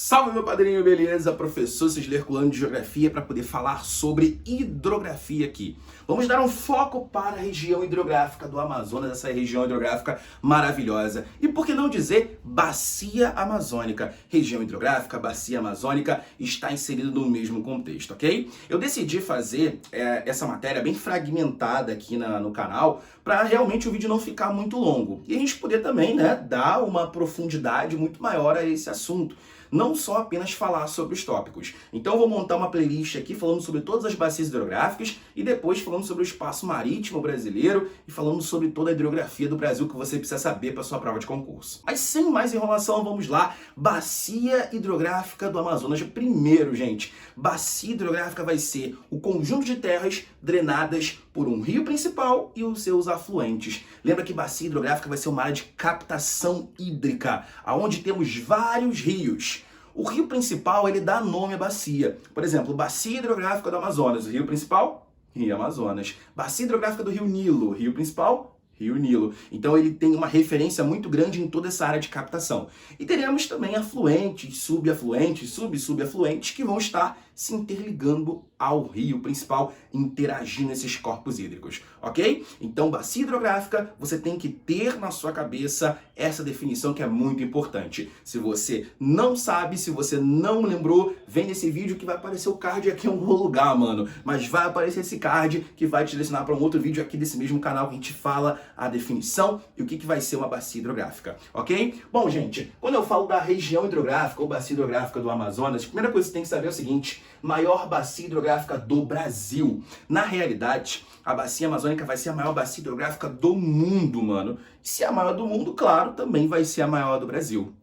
Salve, meu padrinho, beleza? Professor Cisler Herculano de Geografia para poder falar sobre hidrografia aqui. Vamos dar um foco para a região hidrográfica do Amazonas, essa região hidrográfica maravilhosa. E por que não dizer Bacia Amazônica? Região hidrográfica, Bacia Amazônica, está inserido no mesmo contexto, ok? Eu decidi fazer essa matéria bem fragmentada aqui no canal para realmente o vídeo não ficar muito longo. E a gente poder também, dar uma profundidade muito maior a esse assunto. Não só apenas falar sobre os tópicos. Então eu vou montar uma playlist aqui falando sobre todas as bacias hidrográficas e depois falando sobre o espaço marítimo brasileiro e falando sobre toda a hidrografia do Brasil que você precisa saber para sua prova de concurso. Mas sem mais enrolação, vamos lá. Bacia hidrográfica do Amazonas. Primeiro, gente, bacia hidrográfica vai ser o conjunto de terras drenadas por um rio principal e os seus afluentes. Lembra que bacia hidrográfica vai ser uma área de captação hídrica, onde temos vários rios. O rio principal, ele dá nome à bacia. Por exemplo, bacia hidrográfica do Amazonas, o rio principal, Rio Amazonas. Bacia hidrográfica do Rio Nilo, rio principal, Rio Nilo. Então ele tem uma referência muito grande em toda essa área de captação. E teremos também afluentes, subafluentes, subafluentes que vão estar se interligando ao rio principal, interagindo esses corpos hídricos, ok? Então, bacia hidrográfica, você tem que ter na sua cabeça essa definição que é muito importante. Se você não sabe, se você não lembrou, vem nesse vídeo que vai aparecer o card aqui em algum lugar, mano. Mas vai aparecer esse card que vai te direcionar para um outro vídeo aqui desse mesmo canal que a gente fala a definição e o que vai ser uma bacia hidrográfica, ok? Bom, gente, quando eu falo da região hidrográfica ou bacia hidrográfica do Amazonas, a primeira coisa que você tem que saber é o seguinte: maior bacia hidrográfica do Brasil. Na realidade, a bacia amazônica vai ser a maior bacia hidrográfica do mundo, mano. E se é a maior do mundo, claro, também vai ser a maior do Brasil.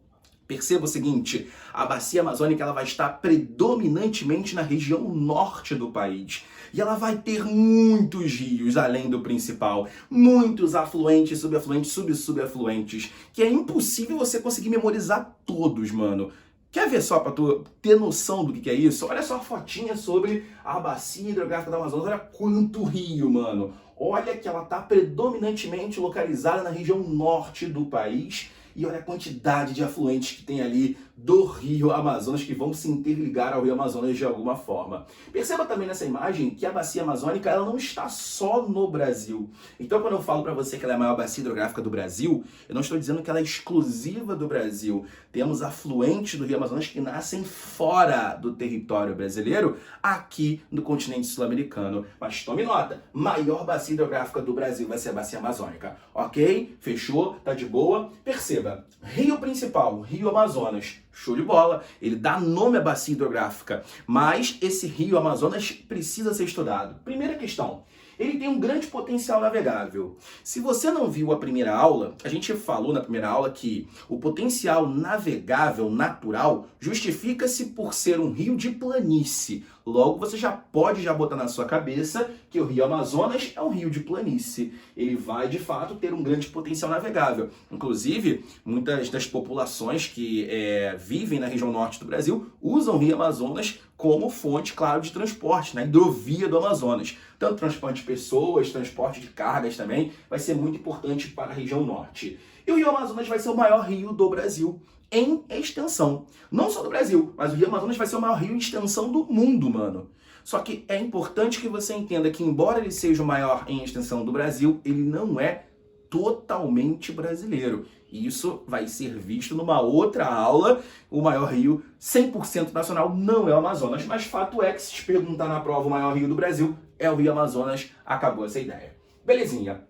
Perceba o seguinte, a bacia amazônica ela vai estar predominantemente na região norte do país. E ela vai ter muitos rios além do principal, muitos afluentes, subafluentes, subafluentes, que é impossível você conseguir memorizar todos, mano. Quer ver só para tu ter noção do que é isso? Olha só a fotinha sobre a bacia hidrográfica do Amazonas. Olha quanto rio, mano. Olha que ela está predominantemente localizada na região norte do país. E olha a quantidade de afluentes que tem ali do rio Amazonas que vão se interligar ao rio Amazonas de alguma forma. Perceba também nessa imagem que a bacia amazônica ela não está só no Brasil. Então quando eu falo para você que ela é a maior bacia hidrográfica do Brasil, eu não estou dizendo que ela é exclusiva do Brasil. Temos afluentes do rio Amazonas que nascem fora do território brasileiro, aqui no continente sul-americano. Mas tome nota, maior bacia hidrográfica do Brasil vai ser a bacia amazônica. Ok? Fechou? Tá de boa? Perceba. Rio principal, Rio Amazonas, show de bola, ele dá nome à bacia hidrográfica, mas esse rio Amazonas precisa ser estudado. Primeira questão, ele tem um grande potencial navegável. Se você não viu a primeira aula, a gente falou na primeira aula que o potencial navegável natural justifica-se por ser um rio de planície. Logo, você já pode botar na sua cabeça que o rio Amazonas é um rio de planície. Ele vai, de fato, ter um grande potencial navegável. Inclusive, muitas das populações que vivem na região norte do Brasil usam o rio Amazonas como fonte, claro, de transporte, na hidrovia do Amazonas. Tanto transporte de pessoas, transporte de cargas também, vai ser muito importante para a região norte. E o rio Amazonas vai ser o maior rio do Brasil em extensão. Não só do Brasil, mas o rio Amazonas vai ser o maior rio em extensão do mundo, mano. Só que é importante que você entenda que, embora ele seja o maior em extensão do Brasil, ele não é totalmente brasileiro. Isso vai ser visto numa outra aula. O maior rio 100% nacional não é o Amazonas, mas fato é que se te perguntar na prova o maior rio do Brasil é o rio Amazonas. Acabou essa ideia. Belezinha.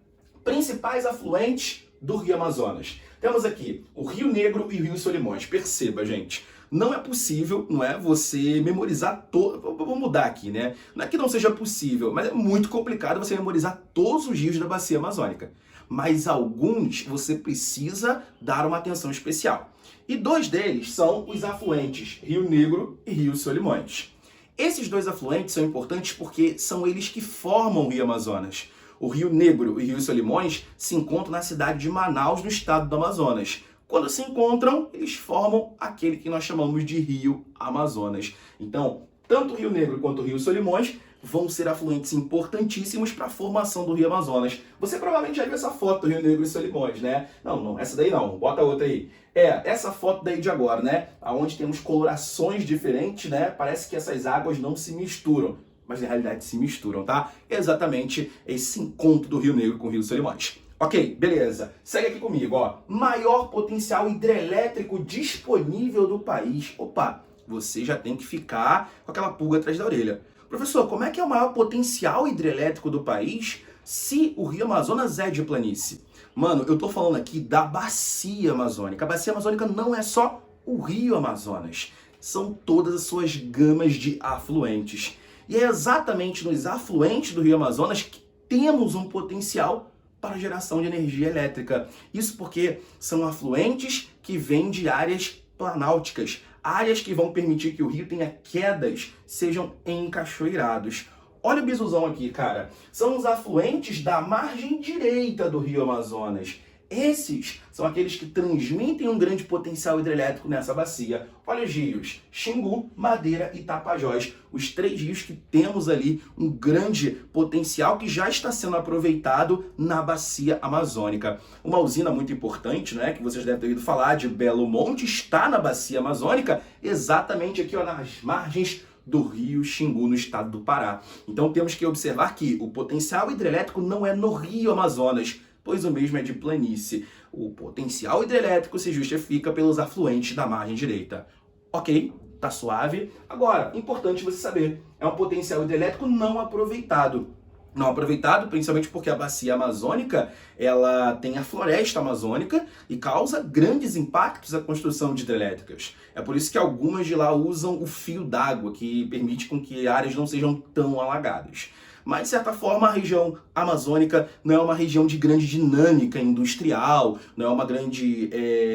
Principais afluentes do rio Amazonas. Temos aqui o Rio Negro e o Rio Solimões. Perceba, gente. Não é possível, você memorizar todo. Vou mudar aqui, né? Não é que não seja possível, mas é muito complicado você memorizar todos os rios da bacia amazônica. Mas alguns você precisa dar uma atenção especial. E dois deles são os afluentes Rio Negro e Rio Solimões. Esses dois afluentes são importantes porque são eles que formam o Rio Amazonas. O Rio Negro e o Rio Solimões se encontram na cidade de Manaus, no estado do Amazonas. Quando se encontram, eles formam aquele que nós chamamos de Rio Amazonas. Então, tanto o Rio Negro quanto o Rio Solimões vão ser afluentes importantíssimos para a formação do Rio Amazonas. Você provavelmente já viu essa foto do Rio Negro e Solimões, né? Não, essa daí não, bota outra aí. Essa foto daí de agora, né? Onde temos colorações diferentes, né? Parece que essas águas não se misturam, mas na realidade se misturam, tá? Exatamente esse encontro do Rio Negro com o Rio Solimões. Ok, beleza. Segue aqui comigo, ó. Maior potencial hidrelétrico disponível do país. Opa, você já tem que ficar com aquela pulga atrás da orelha. Professor, como é que é o maior potencial hidrelétrico do país se o Rio Amazonas é de planície? Mano, eu tô falando aqui da Bacia Amazônica. A Bacia Amazônica não é só o Rio Amazonas, são todas as suas gamas de afluentes. E é exatamente nos afluentes do Rio Amazonas que temos um potencial para geração de energia elétrica. Isso porque são afluentes que vêm de áreas planálticas, áreas que vão permitir que o rio tenha quedas, sejam encachoeirados. Olha o bizuzão aqui, cara. São os afluentes da margem direita do Rio Amazonas. Esses são aqueles que transmitem um grande potencial hidrelétrico nessa bacia. Olha os rios, Xingu, Madeira e Tapajós. Os 3 rios que temos ali um grande potencial que já está sendo aproveitado na bacia amazônica. Uma usina muito importante, né, que vocês devem ter ouvido falar, de Belo Monte, está na bacia amazônica, exatamente aqui, ó, nas margens do rio Xingu, no estado do Pará. Então temos que observar que o potencial hidrelétrico não é no Rio Amazonas, pois o mesmo é de planície. O potencial hidrelétrico se justifica pelos afluentes da margem direita. Ok? Tá suave? Agora, importante você saber, é um potencial hidrelétrico não aproveitado. Não aproveitado, principalmente porque a bacia amazônica, ela tem a floresta amazônica e causa grandes impactos à construção de hidrelétricas. É por isso que algumas de lá usam o fio d'água, que permite com que áreas não sejam tão alagadas. Mas, de certa forma, a região amazônica não é uma região de grande dinâmica industrial, não é uma grande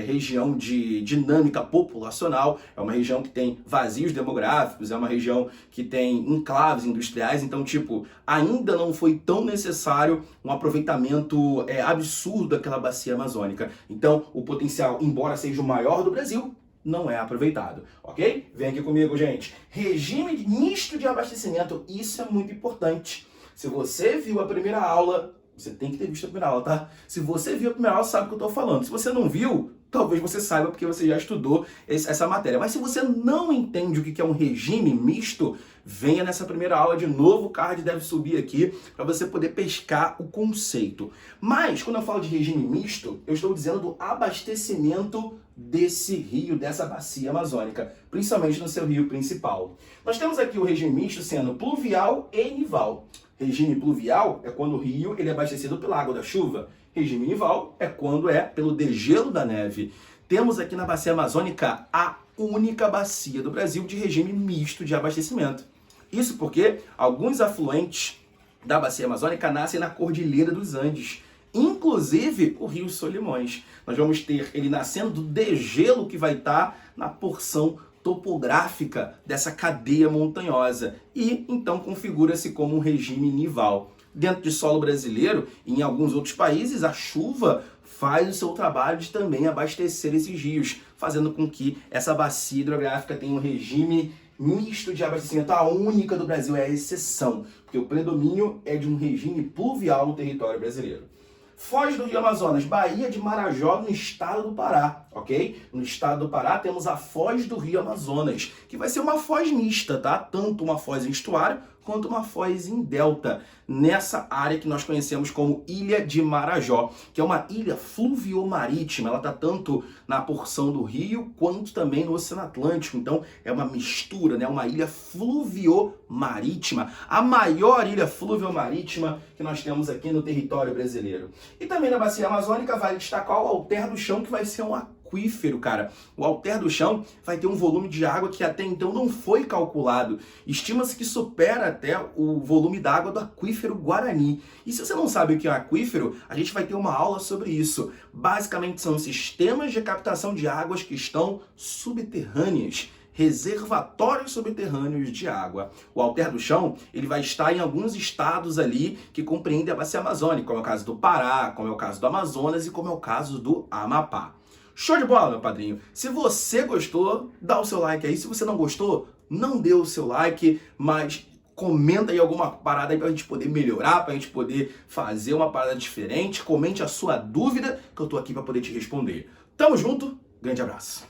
região de dinâmica populacional, é uma região que tem vazios demográficos, é uma região que tem enclaves industriais, então, tipo, ainda não foi tão necessário um aproveitamento absurdo daquela bacia amazônica. Então, o potencial, embora seja o maior do Brasil, não é aproveitado, ok? Vem aqui comigo, gente. Regime misto de abastecimento, isso é muito importante. Se você viu a primeira aula, você tem que ter visto a primeira aula, tá? Se você viu a primeira aula, sabe o que eu tô falando. Se você não viu, talvez você saiba porque você já estudou essa matéria. Mas se você não entende o que é um regime misto, venha nessa primeira aula de novo, o card deve subir aqui para você poder pescar o conceito. Mas, quando eu falo de regime misto, eu estou dizendo do abastecimento desse rio, dessa bacia amazônica, principalmente no seu rio principal. Nós temos aqui o regime misto sendo pluvial e nival. Regime pluvial é quando o rio ele é abastecido pela água da chuva. Regime nival é quando é pelo degelo da neve. Temos aqui na bacia amazônica a única bacia do Brasil de regime misto de abastecimento. Isso porque alguns afluentes da bacia amazônica nascem na Cordilheira dos Andes, inclusive o rio Solimões. Nós vamos ter ele nascendo do degelo que vai estar na porção topográfica dessa cadeia montanhosa e então configura-se como um regime nival. Dentro de solo brasileiro e em alguns outros países, a chuva faz o seu trabalho de também abastecer esses rios, fazendo com que essa bacia hidrográfica tenha um regime misto de abastecimento. A única do Brasil é a exceção, porque o predomínio é de um regime pluvial no território brasileiro. Foz do Rio Amazonas, Baía de Marajó, no estado do Pará, ok? No estado do Pará temos a Foz do Rio Amazonas, que vai ser uma foz mista, tá? Tanto uma foz em estuário quanto uma foz em delta, nessa área que nós conhecemos como Ilha de Marajó, que é uma ilha fluviomarítima. Ela está tanto na porção do rio quanto também no Oceano Atlântico, então é uma mistura, né? Uma ilha fluviomarítima, a maior ilha fluviomarítima que nós temos aqui no território brasileiro. E também na bacia amazônica vale destacar o Alter do Chão, que vai ser um aquífero, cara. O Alter do Chão vai ter um volume de água que até então não foi calculado. Estima-se que supera até o volume da água do aquífero Guarani. E se você não sabe o que é um aquífero, a gente vai ter uma aula sobre isso. Basicamente são sistemas de captação de águas que estão subterrâneas, reservatórios subterrâneos de água. O Alter do Chão, ele vai estar em alguns estados ali que compreendem a bacia amazônica, como é o caso do Pará, como é o caso do Amazonas e como é o caso do Amapá. Show de bola, meu padrinho? Se você gostou, dá o seu like aí. Se você não gostou, não dê o seu like, mas Comenta aí alguma parada aí pra gente poder melhorar, pra gente poder fazer uma parada diferente. Comente a sua dúvida, que eu tô aqui pra poder te responder. Tamo junto, grande abraço.